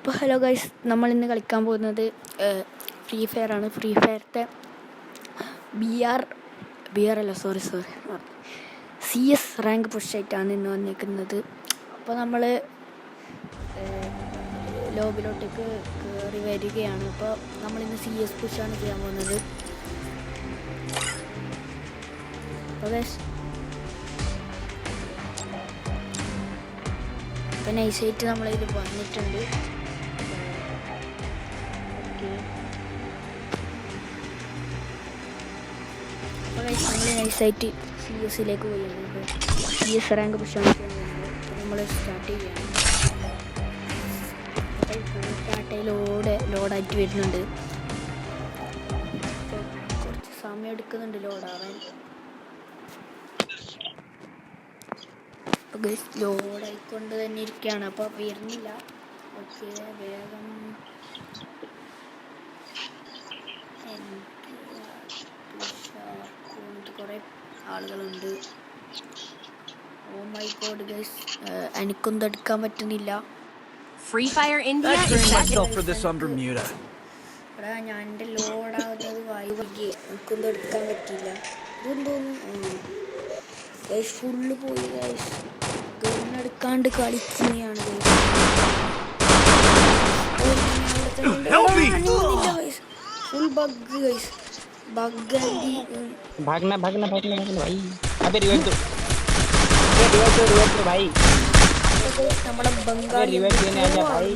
അപ്പോൾ hello guys, നമ്മളിന്ന് കളിക്കാൻ പോകുന്നത് ഫ്രീ ഫയർ ആണ്. ഫ്രീ ഫയറിൻ്റെ CS റാങ്ക് പുഷായിട്ടാണ് ഇന്ന് വന്നിരിക്കുന്നത്. അപ്പോൾ നമ്മൾ ലോബിലോട്ടേക്ക് കയറി വരികയാണ്. അപ്പോൾ നമ്മളിന്ന് CS പുഷാണ് ചെയ്യാൻ പോകുന്നത്. അപ്പോൾ ഗൈസ് അപ്പോൾ നൈസായിട്ട് നമ്മളിത് വന്നിട്ടുണ്ട്. അപ്പോൾ നമ്മൾ നൈസായിട്ട് CS പോയാണ്. CS റാങ്ക് പുഷാണ് നമ്മൾ സ്റ്റാർട്ട് ചെയ്യുകയാണ്. ലോഡായിട്ട് വരുന്നുണ്ട്. കുറച്ച് സമയം എടുക്കുന്നുണ്ട് ലോഡാവാൻ. അപ്പോൾ ലോഡായിക്കൊണ്ട് തന്നെ ഇരിക്കുകയാണ്. അപ്പോൾ വരുന്നില്ല. ഓക്കെ, വേഗം കുറേ ആളുകളുണ്ട്. ഓ മൈ ഗോഡ് ഗൈസ്, എനിക്കൊന്നും എടുക്കാൻ പറ്റുന്നില്ല. Free Fire India is myself for this under Bermuda. എടാ, ഞാൻ എൻ്റെ ലോഡാവുന്നത് വൈകി, എനിക്കൊന്നും എടുക്കാൻ പറ്റില്ല. ഇതെന്തോന്നു ഗൈസ്, ഫുള്ള് പോയി ഗൈസ്. ഗണ്ണെടുക്കാണ്ട് കളിക്കുകയാണ് guys. Full bug guys, bug गई. भागना भाई. अबे रिवाइव दो भाई. നമ്മുടെ ബംഗാൾ रिवाइव देने आ जा भाई.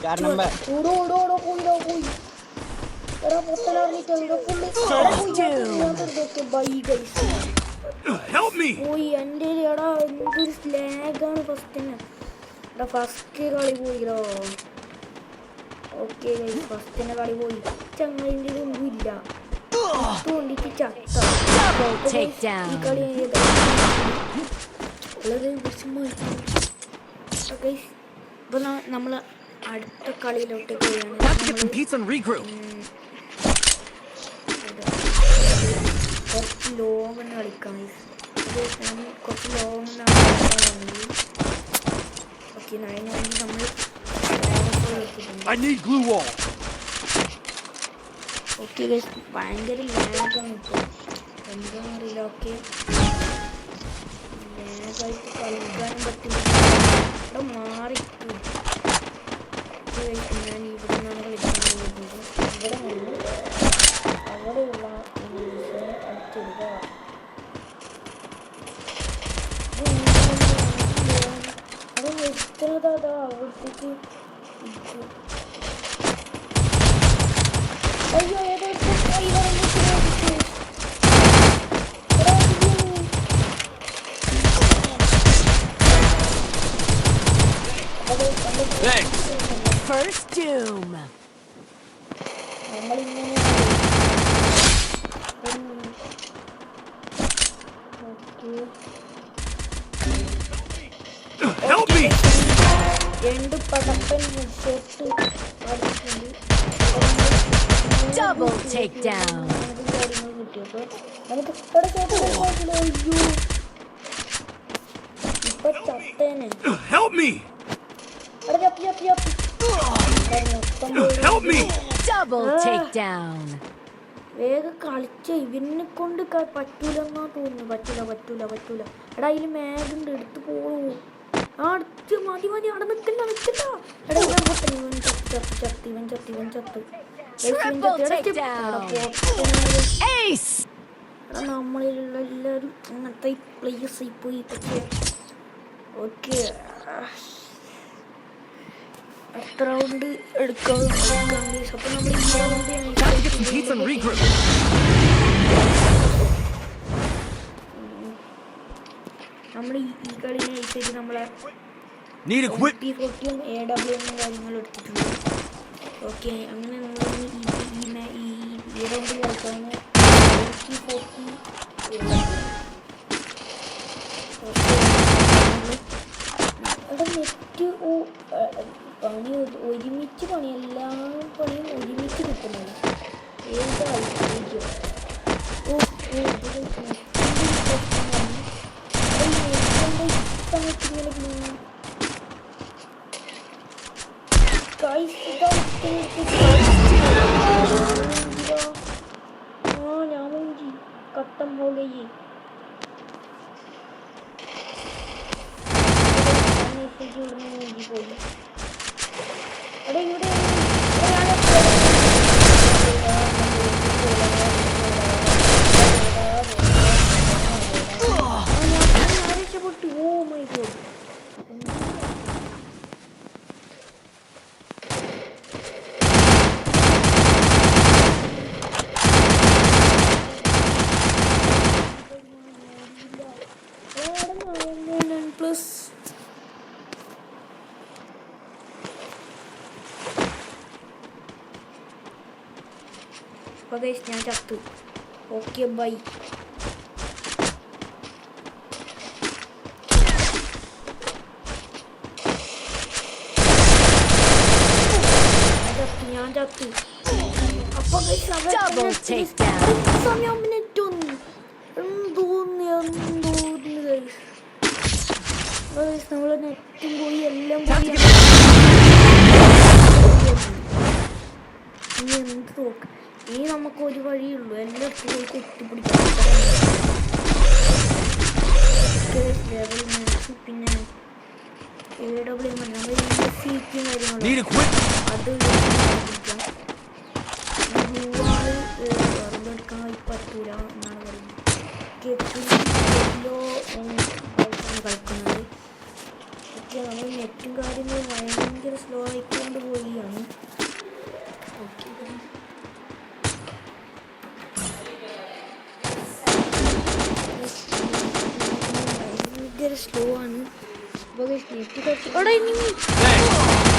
4 नंबर ഓടോ പോയി എടാ പൊട്ടലാർന്നിട്ട് ബൈ ഗൈസ്. Help me. പോയി എൻ്റെ എടാ, എന്തൊരു സ്ലാഗാണ് ഫസ്റ്റ് കളി പോയില്ലോ. ഓക്കെ ഗൈസ്, ഫസ്റ്റിൻ്റെ കളി പോയി. ചങ്ങലിൻ്റെ ഒന്നും ഇല്ല തോണ്ടിട്ട് ചത്ത. ഈ കളി ഉള്ളത് ഇപ്പൊ നമ്മൾ അടുത്ത കളിയിലോട്ട് പോയാണ്. കുറച്ച് ലോങ് തന്നെ കളിക്കാം. കുറച്ച് ലോങ് ഓക്കെ, നമ്മൾ ഓക്കെ ഗൈസ്, ഭയങ്കര ലാഗാണ് ഇപ്പോൾ, എന്താണെന്ന് അറിയില്ല. ഓക്കെ, ലാഗായിട്ട് കളിക്കാനും പറ്റില്ല. ഇവിടെ മാറിക്കും. ഞാൻ ഇവിടെ നിന്നാണ് കളിക്കാൻ പോകുന്നത്. ഇവിടെ നിന്ന് അവിടെയുള്ള അടിച്ചിടുക. അവിടെ എത്തുന്നതാ അവിടത്തേക്ക്. അയ്യോ, First Doom. Help me. രണ്ട് പടപ്പൻ Double takedown. ഇപ്പൊ ചത്തേനെ. Help me. Help me. Double takedown. വേഗം കളിച്ച ഇവനെ കൊണ്ട് പറ്റൂലെന്നാ തോന്നുന്നു. പറ്റൂല. എടാ, അതിൽ മാഗുണ്ട്, എടുത്ത് പോകൂ. അടുത്ത് മതി അവിടെ നിൽക്കില്ല. എടാ, ഇവൻ പൊട്ടൻ, ഇവൻ ചത്ത്. എടാ, നമ്മളിലുള്ള എല്ലാവരും അങ്ങനത്തെ പ്ലേയേഴ്സ് ആയി പോയി. ഓക്കെ, അടുത്ത റൗണ്ട് എടുക്കാം. അപ്പോൾ നമ്മൾ ഈ കളിനെ അയച്ചേക്ക് നമ്മളെ P40 AWM കാര്യങ്ങളും എടുത്തിട്ടുണ്ട്. ഓക്കെ, അങ്ങനെ നമ്മൾ ഈ റൗണ്ടിൽ കളിക്കാവുന്ന P40 നെറ്റ് പണി ഒരുമിച്ച് എല്ലാ പണിയും ഒരുമിച്ച് കിട്ടുന്നത്. ഏതായിരിക്കും guys. खत्म हो गई अरे oh my god plus അപ്പോൾ ഗൈസ് ഞാൻ ചത്തു ഓക്കെ ബൈ ഞാൻ ചത്തു അപ്പോൾ Double takedown. സമയം മിനിറ്റ് ഒന്ന് എന്തോന്ന് നമ്മൾ നെറ്റും പോയി എല്ലാം പോയി ഇനി എന്ത് നോക്കാം ഇനി നമുക്ക് ഒരു വഴിയുള്ളൂ എല്ലായിടത്തും പോയി കൊത്തിപ്പിടിക്കാം ലെവൽ മാച്ച് പിന്നെ AW നമ്മൾ സീറ്റും കാര്യങ്ങളും Need equipment. അത് പിടിക്കാം എടുക്കാൻ പറ്റൂല എന്നാണ് പറയുന്നത് കളിക്കുന്നത് ഓക്കെ നമ്മൾ നെറ്റും കാര്യങ്ങളും ഭയങ്കര സ്ലോ ആയിക്കൊണ്ട് പോവുകയാണ് ഓക്കെ ഭയങ്കര സ്ലോ ആണ് അപ്പോൾ നെറ്റ് കളിച്ച് അവിടെ ഇനി Thanks.